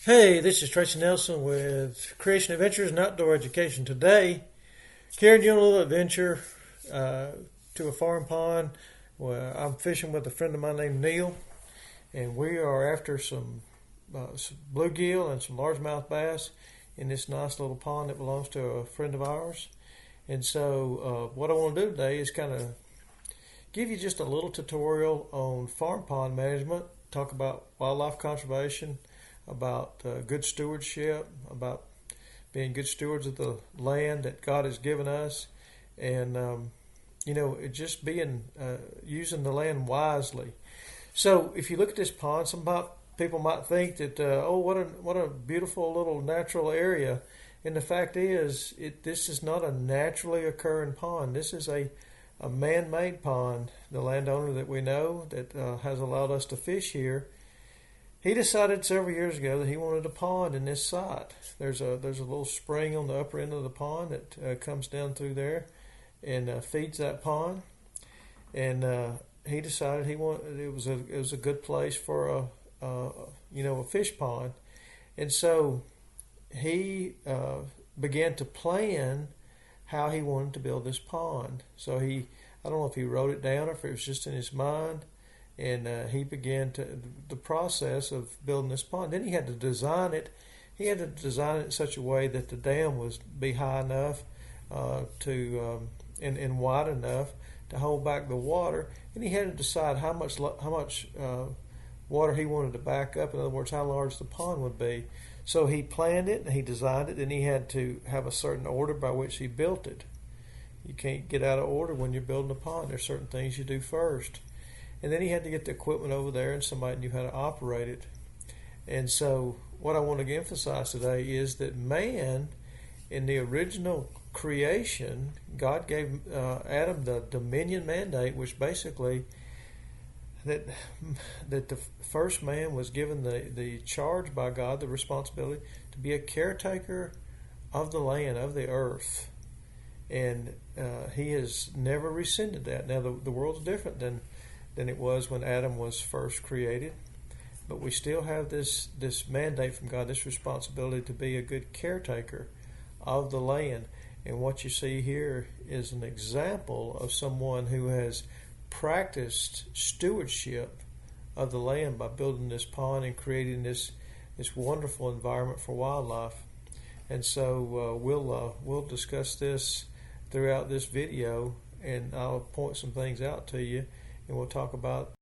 Hey, this is Tracy Nelson with Creation Adventures and Outdoor Education. Today, carrying you on a little adventure uh, to a farm pond where I'm fishing with a friend of mine named Neil, and we are after some bluegill and some largemouth bass in this nice little pond that belongs to a friend of ours. And so, what I want to do today is kind of give you just a little tutorial on farm pond management, talk about wildlife conservation, about good stewardship, about being good stewards of the land that God has given us, and it just being using the land wisely. So, if you look at this pond, people might think that what a beautiful little natural area, and the fact is, this is not a naturally occurring pond. This is a man-made pond. The landowner that we know that has allowed us to fish here, he decided several years ago that he wanted a pond in this site. There's a little spring on the upper end of the pond that comes down through there and feeds that pond. And he decided it was a good place for a fish pond. And so he began to plan how he wanted to build this pond. So I don't know if he wrote it down or if it was just in his mind. And he began the process of building this pond. Then he had to design it. He had to design it in such a way that the dam was be high enough and wide enough to hold back the water. And he had to decide how much water he wanted to back up. In other words, how large the pond would be. So he planned it and he designed it, and he had to have a certain order by which he built it. You can't get out of order when you're building a pond. There's certain things you do first. And then he had to get the equipment over there, and somebody knew how to operate it. And so what I want to emphasize today is that man, in the original creation, God gave Adam the dominion mandate, which basically that the first man was given the charge by God, the responsibility to be a caretaker of the land, of the earth. And he has never rescinded that. Now, the world's different than it was when Adam was first created. But we still have this mandate from God, this responsibility to be a good caretaker of the land. And what you see here is an example of someone who has practiced stewardship of the land by building this pond and creating this wonderful environment for wildlife. And so we'll discuss this throughout this video, and I'll point some things out to you. And we'll talk about